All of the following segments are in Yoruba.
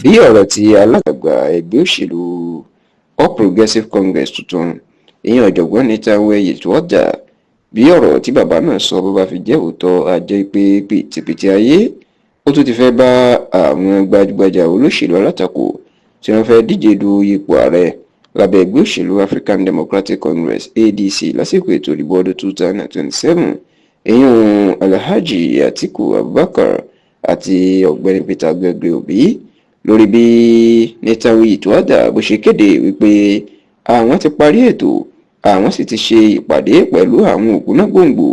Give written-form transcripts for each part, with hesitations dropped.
bí ọ̀rọ̀ tí alága ẹgbẹ́ òṣèlú All Progressives Congress tuntun ìyẹn ọ̀jọ̀gbọ́n Netawe Yetwada bí ọ̀rọ̀ tí bàbá náà sọ bó bá fi jẹ́ òótọ́ á jẹ́ pé pìtìpìtì ayé ó tún ti fẹ́ bá àwọn gbajúgbajà olóṣèlú alátakò tí wọ́n fẹ́ díje du ipò ààrẹ lábẹ́ ẹgbẹ́ òṣèlú African Democratic Congress ADC lásìkò ètò ìdìbò ọdún 2027 ìyẹn Alhaji Atiku Abubakar àti ọ̀gbẹ́ni Peter Gregory Obi lórí bí Netawe Yetwada bó ṣe kéde wípé àwọn ti parí ètò àwọn sì ti ṣe ìpàdé pẹ̀lú àwọn ògúnnágbòǹgbò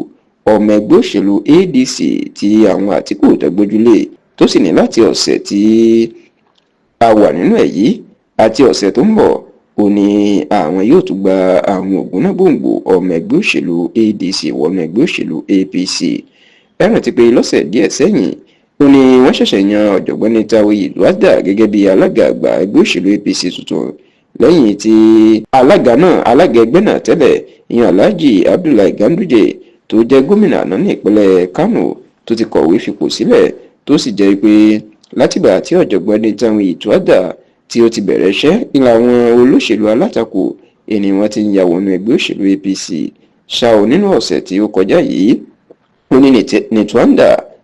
ọmọ ẹgbẹ́ òṣèlú ADC tí àwọn Àtíkù tẹ́gbójúlé tó sì ní láti ọ̀sẹ̀ tí a wà nínú ẹ̀ yìí àti ọ̀sẹ̀ tó ń bọ̀ ó ní àwọn yóò tún gba àwọn ògúnnágbòǹgbò ọmọ ẹgbẹ́ òṣèlú ADC wọnú ẹgbẹ́ òṣèlú APC ẹ rántí pé lọ́sẹ̀ díẹ̀ sẹ́yìn ó ní wọ́n ṣẹ̀ṣẹ̀ yan ọ̀jọ̀gbọ́n Netawe Yetwada gẹ́gẹ́ bí alága àgbà ẹgbẹ́ òṣèlú APC tuntun lẹ́yìn tí alága ẹgbẹ́ náà tẹ́lẹ̀ ìyẹn Alhaji Abdullahi Ganduje tó jẹ́ gómìnà àná ní ìpínlẹ̀ Kano tó ti kọ̀wé fipò sílẹ̀ tó sì jẹ́ pé látìgbà tí ọ̀jọ̀gbọ́n Netawe Yetwada tí ó ti bẹ̀rẹ̀ iṣẹ́ ìlà àwọn olóṣèlú alátakò ẹni wọ́n ti ń ya wọnú ẹgbẹ́ òṣèlú APC ṣáò nínú ọ̀sẹ̀ tí ó kọjá yìí ó ní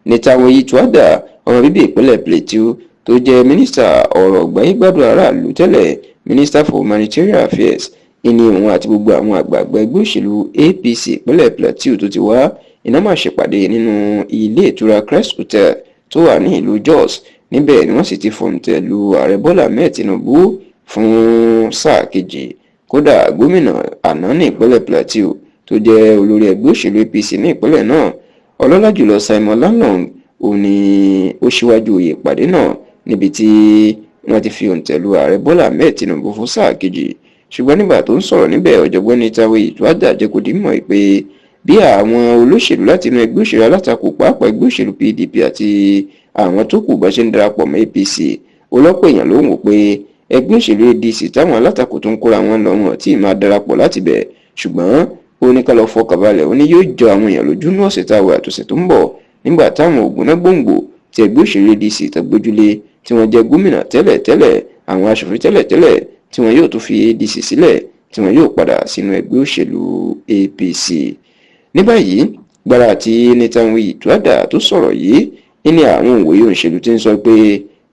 Netawe Yetwada ọmọ bíbí ìpínlẹ̀ Plateau tó jẹ́ mínísítà ọ̀rọ̀ gbáyégbádùn aráàlú tẹ́lẹ̀ Minister for Humanitarian Affairs ìní òun àti gbogbo àwọn àgbààgbà ẹgbẹ́ òṣèlú APC ìpínlẹ̀ Plateau tó ti wá iná máa ṣèpàdé nínú ilé ìtura Crest Hotel tó wà ní ìlú Jos níbẹ̀ ni wọ́n sì ti fòǹtẹ̀ lu ààrẹ Bọ́lá Ahmed Tinubu fún sáà kejì kódà gómìnà àná ní ìpínlẹ̀ Plateau tó jẹ́ olórí ẹgbẹ́ òṣèlú APC ní ìpínlẹ̀ náà ọlọ́lá jùlọ Simon Lalong òun ni ó ṣíwájú oyè ìpàdé náà níbi tí wọ́n ti fi òǹtẹ̀ lu ààrẹ Bọ́lá Ahmed Tinubu fún sáà kejì ṣùgbọ́n nígbà tó ń sọ̀rọ̀ níbẹ̀ ọ̀jọ̀gbọ́n Netawe Yetwada jẹ́ kó di mọ̀ pé bí àwọn olóṣèlú láti inú ẹgbẹ́ òṣèlú alátakò pàápàá ẹgbẹ́ òṣèlú PDP àti àwọn tó kù bá ṣe ń darapọ̀ mọ́ APC ọlọ́pọ̀ èèyàn ló ń wò pé ẹgbẹ́ òṣèlú ADC táwọn alátakò tó ń kóra wọn lọ wọn tí máa darapọ̀ láti bẹ̀ ṣùgbọ́n ó ní ká lọ fọkàn balẹ̀ ó ní yóò jọ àwọn èèyàn lójú ní ọ̀sẹ̀ táwọn àtọ̀sẹ̀ tó ń bọ̀ nígbà táwọn ògúnnágbòǹgbò tí ẹgbẹ́ òṣèlú ADC tẹ́gbójúlé tí wọ́n jẹ́ gómìnà tẹ́lẹ̀ àwọn aṣòfin tẹ́lẹ̀ tí wọ́n yóò tún fi ADC sílẹ̀ tí wọ́n yóò padà sínú ẹgbẹ́ òṣèlú APC. ní báyìí gbára tí Netawe Yetwada tó sọ̀rọ̀ yìí ní àwọn òǹwòye òṣèlú ti ń sọ pé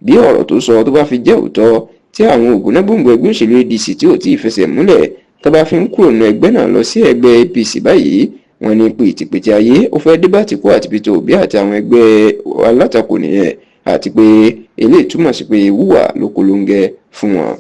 bí ọ̀rọ̀ tó sọ tó bá fi jẹ́ òótọ́ tí àwọn ògúnnágbòǹgbò ẹgbẹ́ òṣèlú ADC tí ò tí ì fẹsẹ̀ múlẹ̀ tó bá fi ń kúrò nínú ẹgbẹ́ náà lọ sí ẹgbẹ́ APC báyìí wọ́n ní pìtìpìtì ayé ó fẹ́ dé bá Àtíkù àti Peter Obi àti àwọn ẹgbẹ́ alátakò nìyẹn àti pé eléyìí túmọ̀ sí pé wúwà ló kolóńgẹ́ fún wọn.